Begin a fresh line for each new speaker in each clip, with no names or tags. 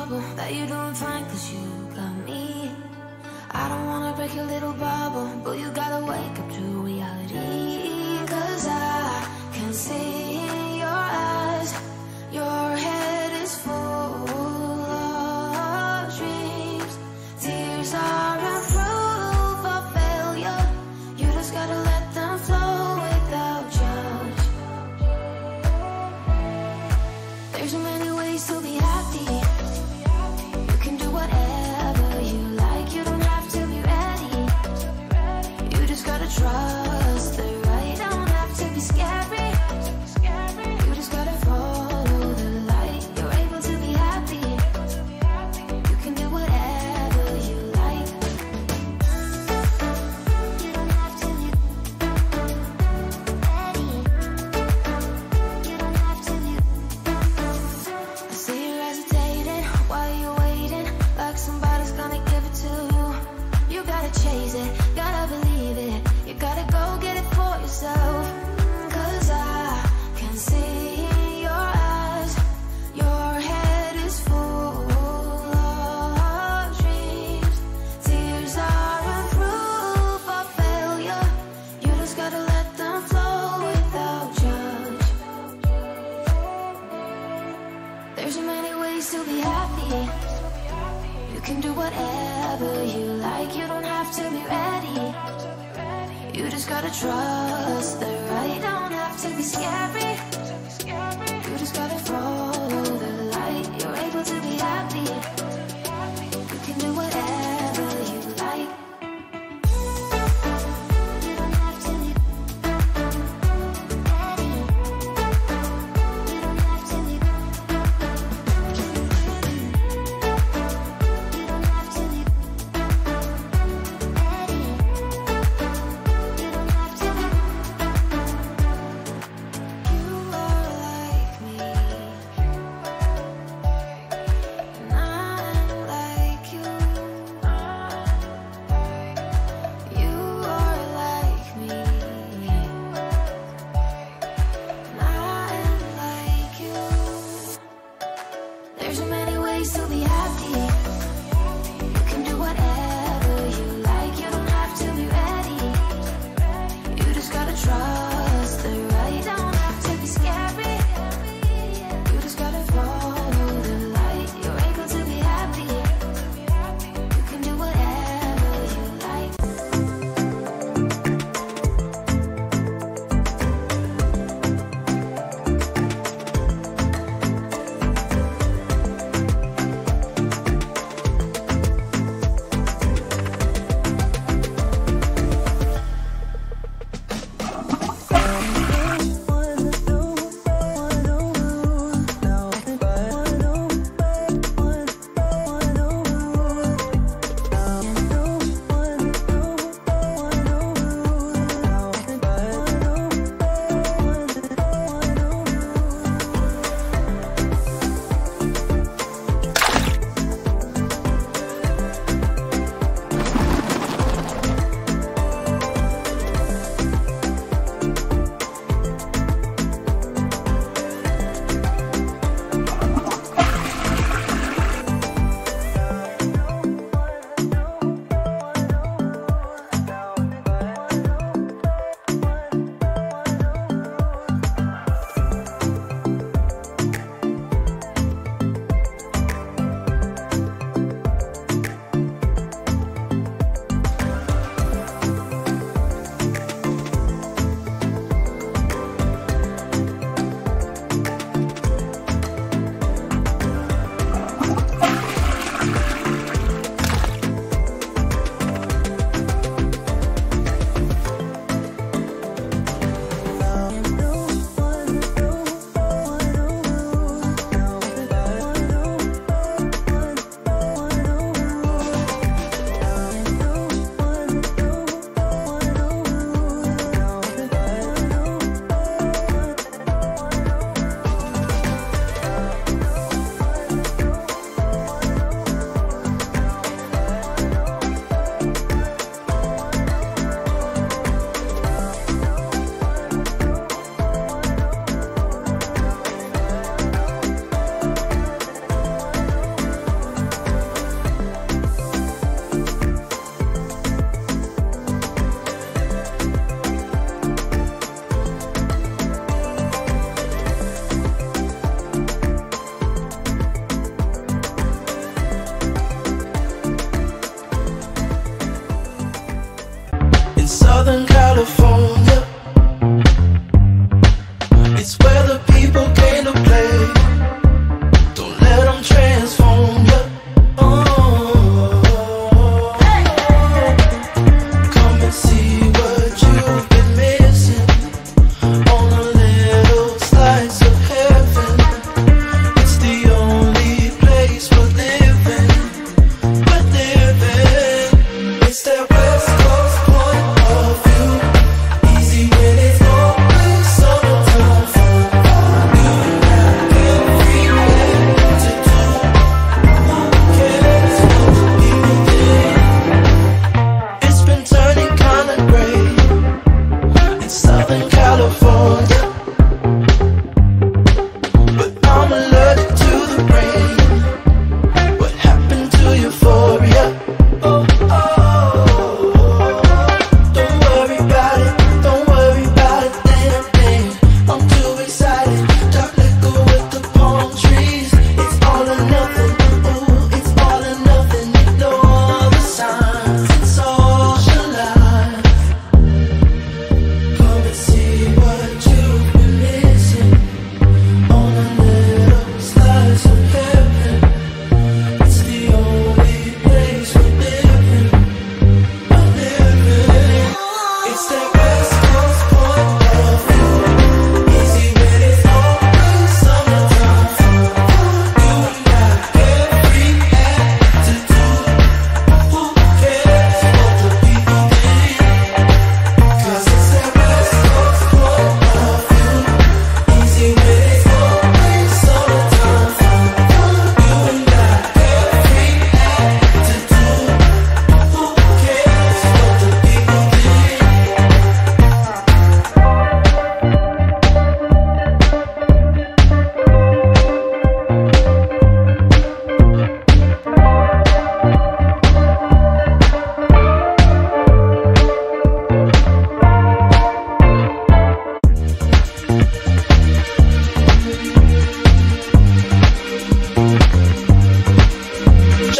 trouble that you're doing fine, cause you got me. I don't wanna break your little bubble, but you gotta wake up to reality. Cause I can see in your eyes, your head is full of dreams. Tears are a proof of failure. You just gotta let them flow without judge. There's so many ways to be happy. You can do whatever you like. You don't have to be ready. You just gotta trust the right. Don't have to be scary. You just gotta follow the light. You're able to be happy. You can do whatever you like. You don't have to be ready. You don't have to be. I see you hesitating while you're waiting, like somebody's gonna give it to you. You gotta chase it, gotta believe it. You gotta go get it for yourself. Cause I can see in your eyes, your head is full of dreams. Tears are a proof of failure. You just gotta let them flow without judge. There's so many ways to be happy. You can do whatever you like. You don't have to be ready. You just gotta trust the right. Don't have to be scary. You just gotta follow the light. You're able to be happy. You can do whatever you like. You don't have to be ready. You don't have to be. You don't have to be ready. You don't have to be. You are like me.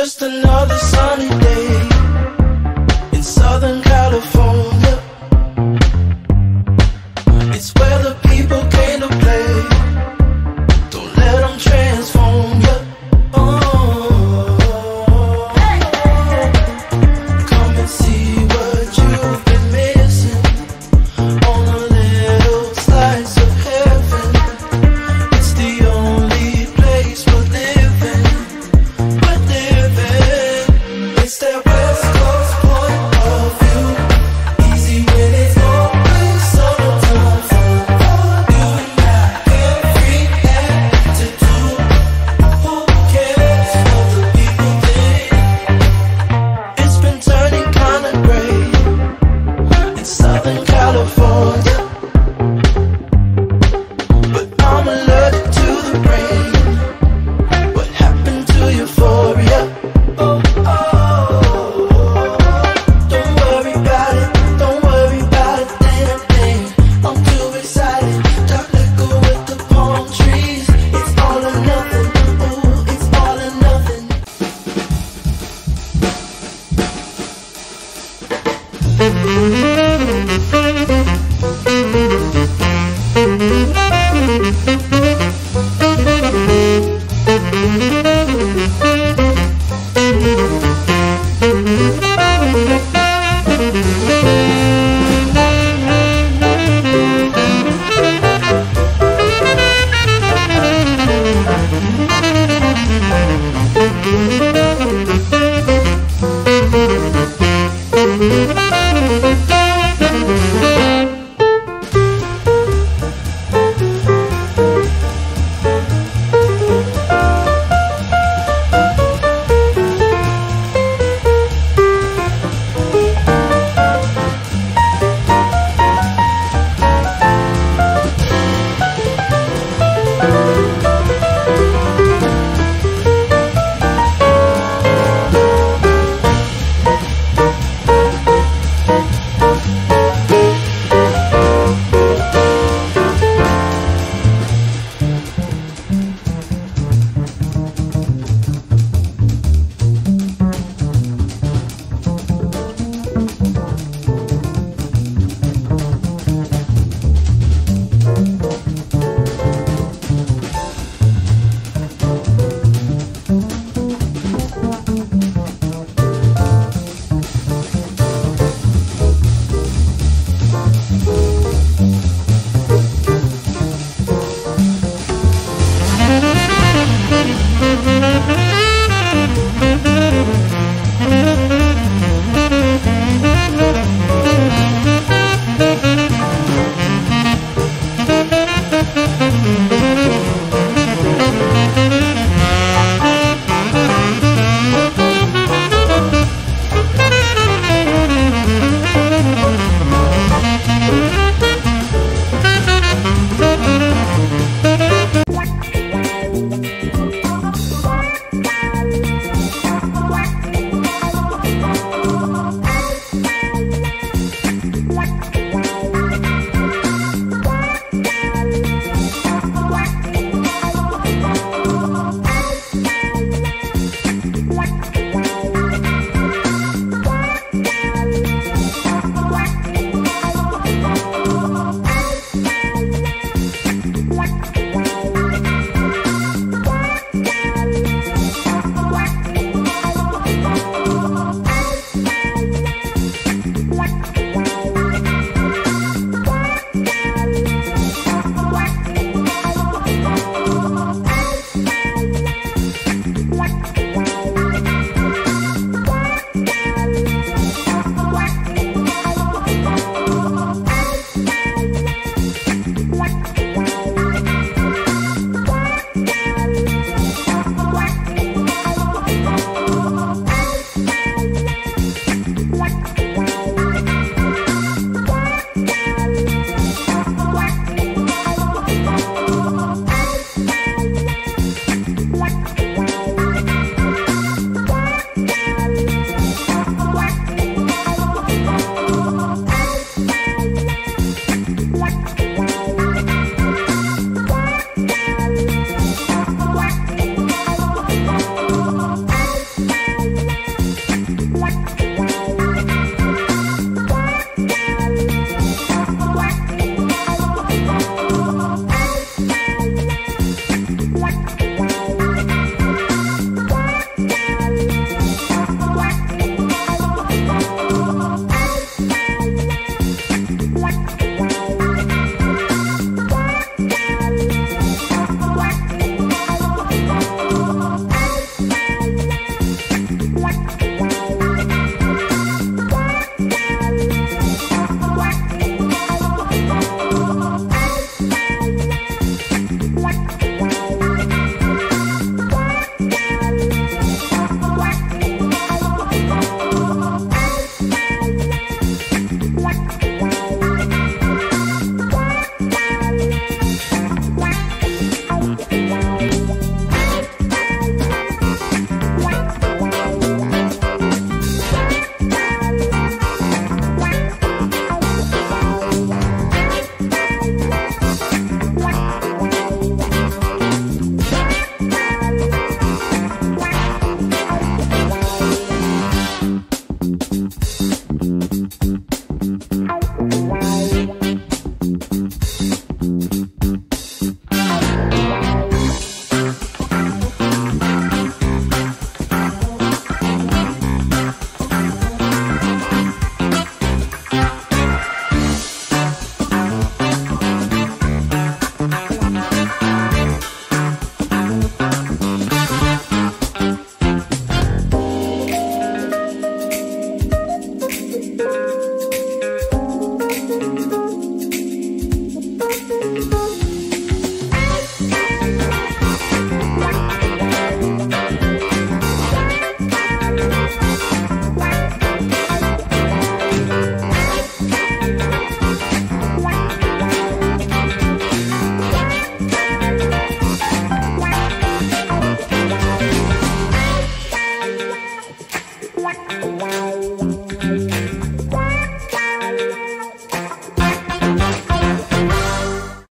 just another sunny day in Southern California. It's where the people came to play. Don't let them transform you. Come and see what you've been missing on a little slice of heaven. It's the only place we're living. It's that West Coast point of view. Easy when it's always summertime for you. Carefree attitude. Who cares what the people think? It's been turning kinda gray in Southern California, but I'm allergic to the rain. What happened to euphoria? Don't worry about it, damn thing. I'm too excited, dark liquor with the palm trees. It's all or nothing, ooh, it's all or nothing.